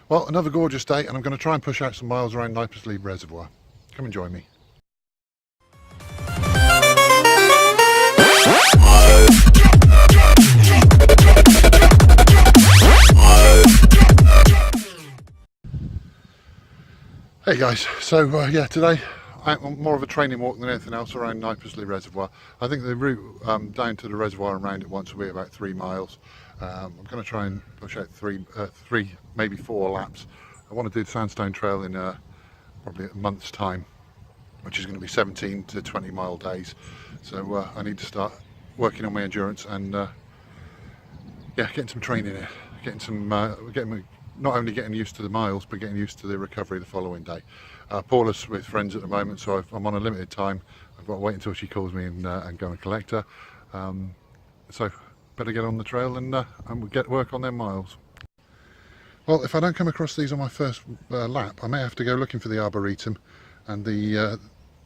Well, another gorgeous day, and I'm going to try and push out some miles around Knypersley Reservoir. Come and join me. Hey guys, so yeah, today I'm more of a training walk than anything else around Knypersley Reservoir. I think the route down to the reservoir and round it once will be about 3 miles. I'm going to try and push out three, maybe 4 laps. I want to do the Sandstone Trail in probably a month's time, which is going to be 17 to 20 mile days. So I need to start working on my endurance and yeah, getting some training in, getting some, not only getting used to the miles, but getting used to the recovery the following day. Paula's with friends at the moment, so I'm on a limited time. I've got to wait until she calls me and go and collect her. So better get on the trail and we'll get work on them miles. Well, if I don't come across these on my first lap, I may have to go looking for the Arboretum and the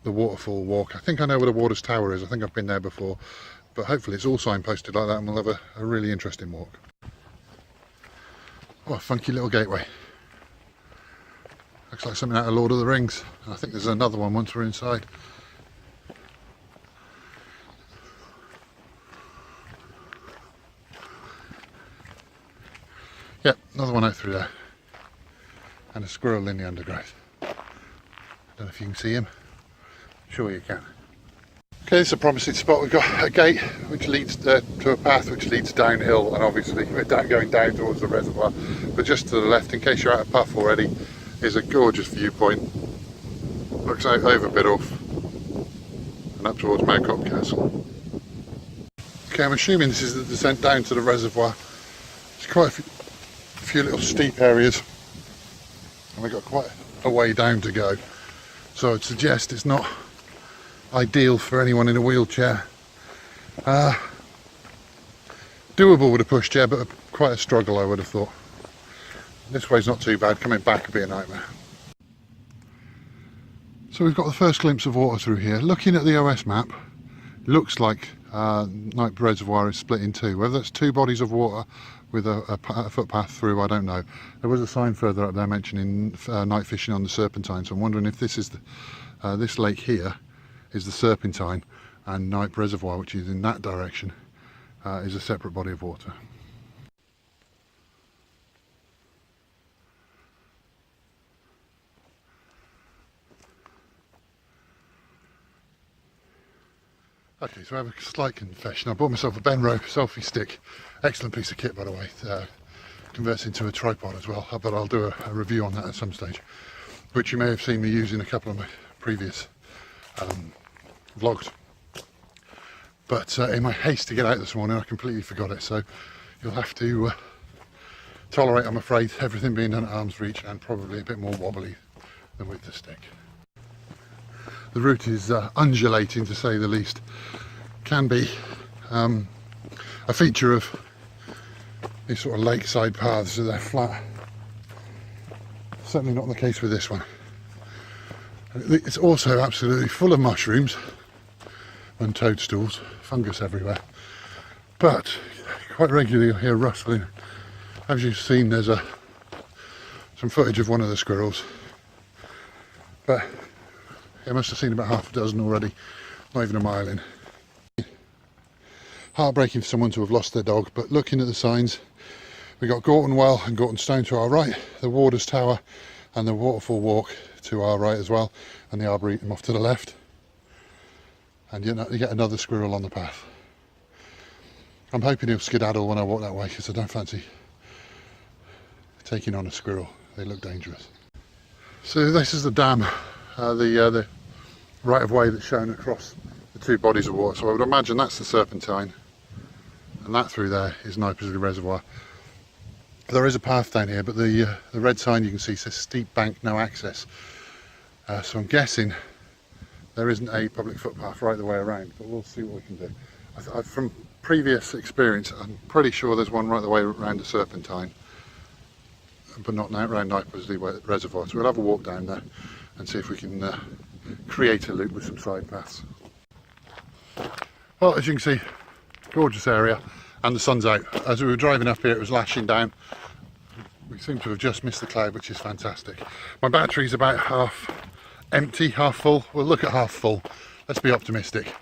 Waterfall Walk. I think I know where the Waters Tower is. I think I've been there before, but hopefully it's all signposted like that and we'll have a really interesting walk. Oh, a funky little gateway. Looks like something out of Lord of the Rings. I think there's another one once we're inside. Yep, another one out through there. And a squirrel in the undergrowth. I don't know if you can see him. Sure you can. Okay, this is a promising spot. We've got a gate which leads to a path which leads downhill, and obviously we're going down towards the reservoir. But just to the left, in case you're out of puff already, is a gorgeous viewpoint. Looks out over Biddulph and up towards Mountcop Castle. Okay, I'm assuming this is the descent down to the reservoir. There's quite a few little steep areas, and we've got quite a way down to go. So I'd suggest it's not ideal for anyone in a wheelchair. Doable with a pushchair, but quite a struggle I would have thought. This way's not too bad, coming back would be a nightmare. So we've got the first glimpse of water through here. Looking at the OS map, looks like Knyperley Reservoir is split in two. Whether that's 2 bodies of water with a footpath through, I don't know. There was a sign further up there mentioning night fishing on the Serpentine, so I'm wondering if this is this lake here is the Serpentine, and Knyperley Reservoir, which is in that direction, is a separate body of water. Okay, so I have a slight confession. I bought myself a Benro selfie stick. Excellent piece of kit, by the way. Converts into a tripod as well, but I'll do a review on that at some stage, which you may have seen me use in a couple of my previous vlogs. But in my haste to get out this morning, I completely forgot it, so you'll have to tolerate, I'm afraid, everything being done at arm's reach and probably a bit more wobbly than with the stick. The route is undulating, to say the least. Can be a feature of these sort of lakeside paths, so they're flat. Certainly not the case with this one. It's also absolutely full of mushrooms and toadstools, fungus everywhere. But quite regularly you'll hear rustling. As you've seen, there's some footage of one of the squirrels. But I must have seen about half a dozen already, not even a mile in. Heartbreaking for someone to have lost their dog, but looking at the signs, we've got Gawton Well and Gawton Stone to our right, the Waters Tower and the Waterfall Walk to our right as well, and the Arboretum off to the left. And you get another squirrel on the path. I'm hoping he'll skedaddle when I walk that way, because I don't fancy taking on a squirrel. They look dangerous. So this is the dam. The right of way that's shown across the 2 bodies of water. So I would imagine that's the Serpentine, and that through there is Knypersley Reservoir. There is a path down here, but the red sign you can see says steep bank, no access. So I'm guessing there isn't a public footpath right the way around, but we'll see what we can do. From previous experience, I'm pretty sure there's one right the way around the Serpentine, but not now around Knypersley Reservoir. So we'll have a walk down there and see if we can create a loop with some side paths. Well, as you can see, gorgeous area, and the sun's out. As we were driving up here, it was lashing down. We've seem to have just missed the cloud, which is fantastic. My battery's about half empty, half full. We'll look at half full. Let's be optimistic.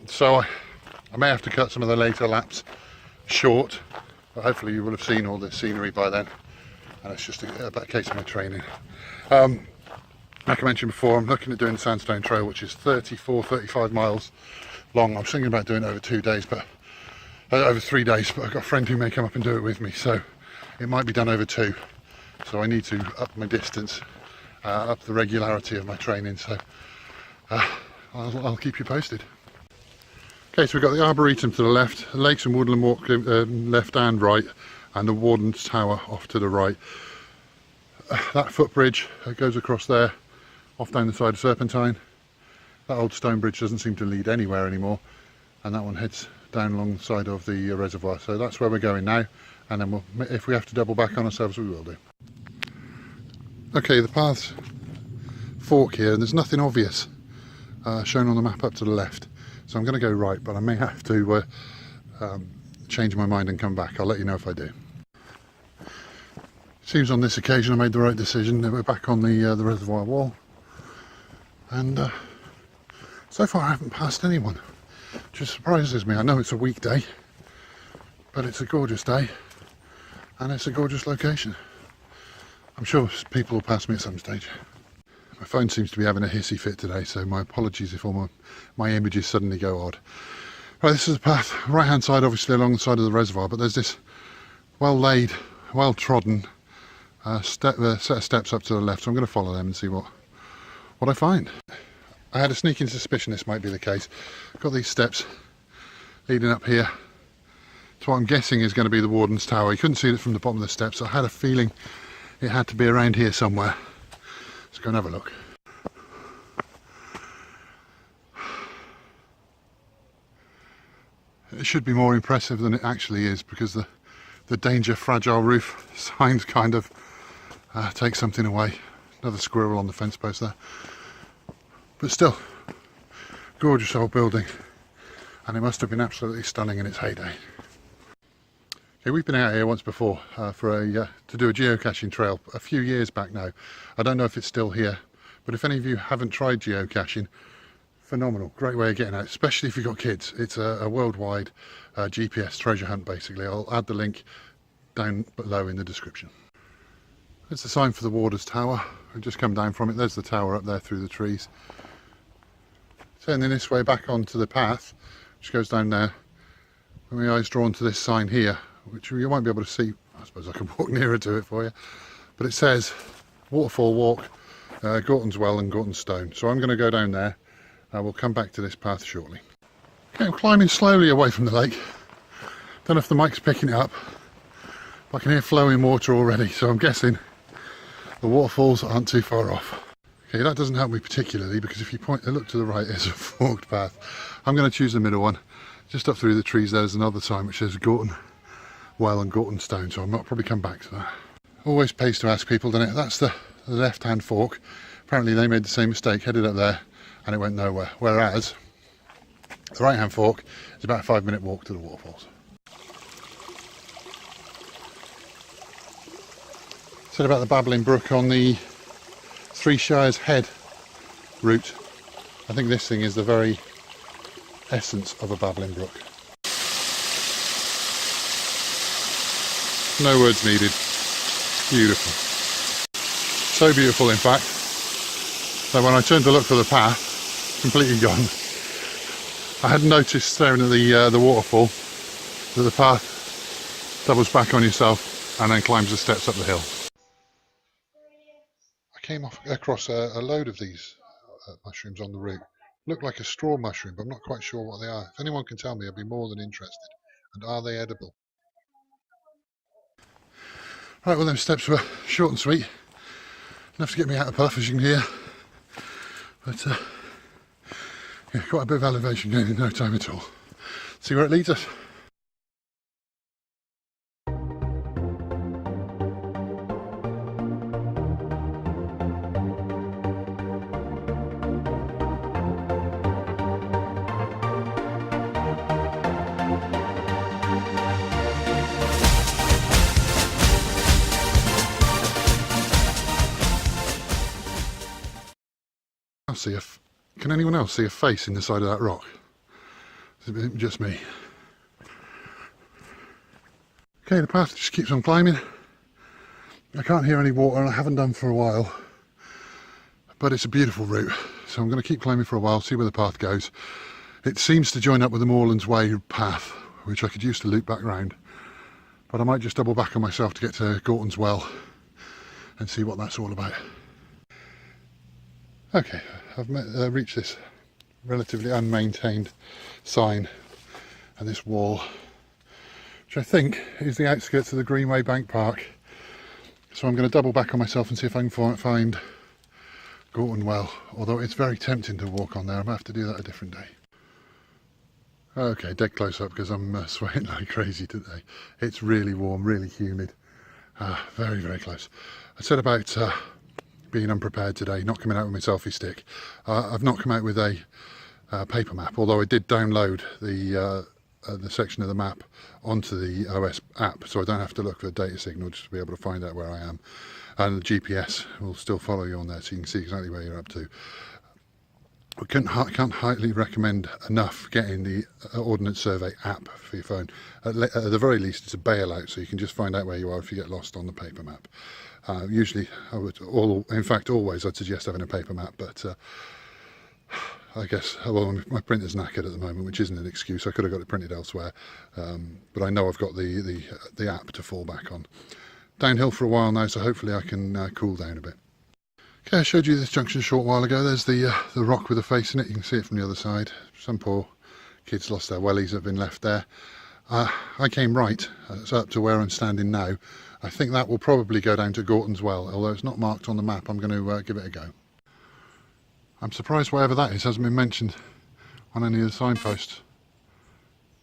So I may have to cut some of the later laps short, but hopefully you will have seen all the scenery by then, and it's just a case of my training. Like I mentioned before, I'm looking at doing the Sandstone Trail, which is 35 miles long. I was thinking about doing it over 2 days, but over 3 days, but I've got a friend who may come up and do it with me, so it might be done over 2. So I need to up my distance, up the regularity of my training, so I'll keep you posted. Okay, so we've got the Arboretum to the left, Lakes and Woodland Walk left and right, and the Warden's Tower off to the right. That footbridge goes across there, off down the side of Serpentine. That old stone bridge doesn't seem to lead anywhere anymore, and that one heads down along the side of the reservoir. So that's where we're going now, and then if we have to double back on ourselves, we will do. Okay, the paths fork here, and there's nothing obvious shown on the map up to the left. So I'm going to go right, but I may have to change my mind and come back. I'll let you know if I do. Seems on this occasion I made the right decision. We're back on the reservoir wall, and so far I haven't passed anyone, which just surprises me. I know it's a weekday, but it's a gorgeous day, and it's a gorgeous location. I'm sure people will pass me at some stage. My phone seems to be having a hissy fit today, so my apologies if all my images suddenly go odd. Right, this is the path, right hand side obviously along the side of the reservoir, but there's this well laid, well trodden set of steps up to the left, so I'm going to follow them and see what I find. I had a sneaking suspicion this might be the case. I've got these steps leading up here to what I'm guessing is going to be the Warden's Tower. You couldn't see it from the bottom of the steps, so I had a feeling it had to be around here somewhere. Let's go and have a look. It should be more impressive than it actually is, because the danger fragile roof signs kind of take something away. Another squirrel on the fence post there. But still, gorgeous old building, and it must have been absolutely stunning in its heyday. Okay, we've been out here once before to do a geocaching trail a few years back now. I don't know if it's still here, but if any of you haven't tried geocaching, phenomenal, great way of getting out, especially if you've got kids. It's a worldwide GPS treasure hunt basically. I'll add the link down below in the description. There's the sign for the Warden's Tower. We've just come down from it. There's the tower up there through the trees. Turning this way back onto the path, which goes down there. My eye's drawn to this sign here, which you won't be able to see. I suppose I can walk nearer to it for you, but it says Waterfall Walk Gawton Well and Gawton Stone. So I'm going to go down there. We'll come back to this path shortly. Okay, I'm climbing slowly away from the lake. Don't know if the mic's picking it up, but I can hear flowing water already, so I'm guessing the waterfalls aren't too far off. Okay, that doesn't help me particularly, because if you look to the right, there's a forked path. I'm going to choose the middle one. Just up through the trees there's another sign which says Gawton Well and Gawton Stone, so I'll probably come back to that. Always pays to ask people, doesn't it? That's the left hand fork. Apparently they made the same mistake, headed up there and it went nowhere, whereas the right hand fork is about a 5-minute walk to the waterfalls. Said about the Babbling Brook on the Three Shires Head route. I think this thing is the very essence of a babbling brook. No words needed. Beautiful. So beautiful, in fact, that when I turned to look for the path, completely gone. I hadn't noticed staring at the waterfall that the path doubles back on yourself and then climbs the steps up the hill. I came across a load of these mushrooms on the route. Look like a straw mushroom, but I'm not quite sure what they are. If anyone can tell me, I'd be more than interested. And are they edible? Right, well, them steps were short and sweet. Enough to get me out of puff, as you can hear. But yeah, quite a bit of elevation gain in no time at all. See where it leads us. Can anyone else see a face in the side of that rock? Is it just me? Okay, the path just keeps on climbing. I can't hear any water and I haven't done for a while. But it's a beautiful route, so I'm going to keep climbing for a while, see where the path goes. It seems to join up with the Moorlands Way path, which I could use to loop back round. But I might just double back on myself to get to Gawton Well and see what that's all about. Okay, I've reached this relatively unmaintained sign and this wall, which I think is the outskirts of the Greenway Bank Park. So I'm going to double back on myself and see if I can find Gawton Well, although it's very tempting to walk on there. I might have to do that a different day. Okay, dead close up because I'm sweating like crazy today. It's really warm, really humid. Very, very close. I said about being unprepared today, not coming out with my selfie stick. I've not come out with a paper map, although I did download the section of the map onto the OS app, so I don't have to look for a data signal just to be able to find out where I am. And the GPS will still follow you on there, so you can see exactly where you're up to. I can't highly recommend enough getting the Ordnance Survey app for your phone. At the very least, it's a bailout, so you can just find out where you are if you get lost on the paper map. Usually, in fact, always I'd suggest having a paper map, but I guess, well, my printer's knackered at the moment, which isn't an excuse. I could have got it printed elsewhere, but I know I've got the app to fall back on. Downhill for a while now, so hopefully I can cool down a bit. Okay, I showed you this junction a short while ago. There's the rock with a face in it. You can see it from the other side. Some poor kids lost their wellies, have been left there. I came right, so up to where I'm standing now. I think that will probably go down to Gawton Well, although it's not marked on the map. I'm going to give it a go. I'm surprised wherever that is hasn't been mentioned on any of the signposts.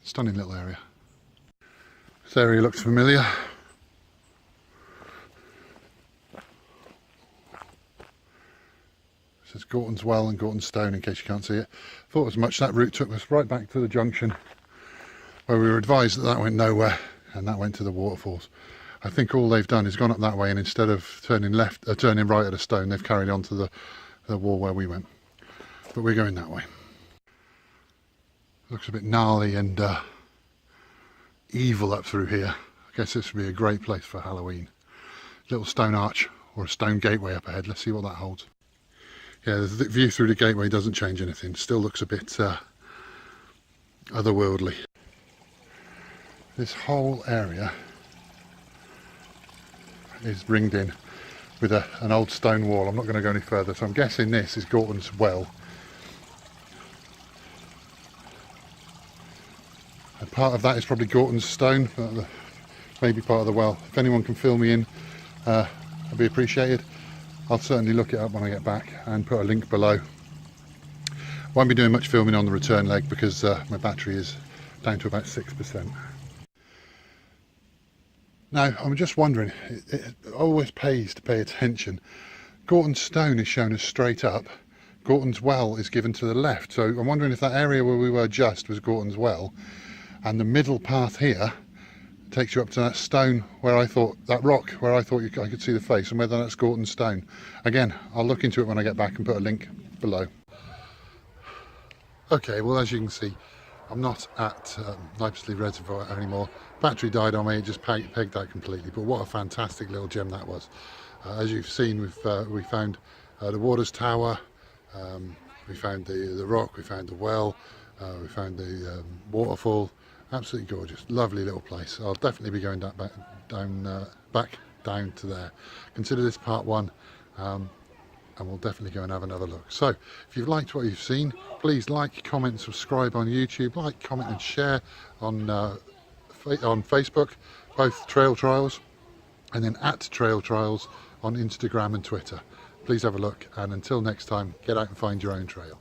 Stunning little area. This area looks familiar. It says Gawton Well and Gawton Stone, in case you can't see it. Thought as much. That route took us right back to the junction where we were advised that that went nowhere, and that went to the waterfalls. I think all they've done is gone up that way, and instead of turning right at a stone, they've carried on to the wall where we went. But we're going that way. Looks a bit gnarly and evil up through here. I guess this would be a great place for Halloween. Little stone arch or a stone gateway up ahead. Let's see what that holds. Yeah, the view through the gateway doesn't change anything. Still looks a bit otherworldly. This whole area is ringed in with an old stone wall. I'm not going to go any further, so I'm guessing this is Gawton's Well. And part of that is probably Gawton's Stone, maybe part of the well. If anyone can fill me in, I'd be appreciated. I'll certainly look it up when I get back and put a link below. Won't be doing much filming on the return leg because my battery is down to about 6%. Now, I'm just wondering, it always pays to pay attention. Gawton's Stone is shown as straight up, Gawton's Well is given to the left, so I'm wondering if that area where we were just was Gawton's Well, and the middle path here takes you up to that stone where I thought, that rock where I thought I could see the face, and whether that's Gawton's Stone. Again, I'll look into it when I get back and put a link below. Okay, well, as you can see, I'm not at Knypersley Reservoir anymore. Battery died on me, it just pegged out completely, but what a fantastic little gem that was. As you've seen, we found the Waters Tower, we found the rock, we found the well, we found the waterfall. Absolutely gorgeous, lovely little place. I'll definitely be going back down to there. Consider this part one, and we'll definitely go and have another look. So if you've liked what you've seen, please like, comment, subscribe on YouTube, like, comment and share on Facebook, both Trail Trials, and then at Trail Trials on Instagram and Twitter. Please have a look, and until next time, get out and find your own trail.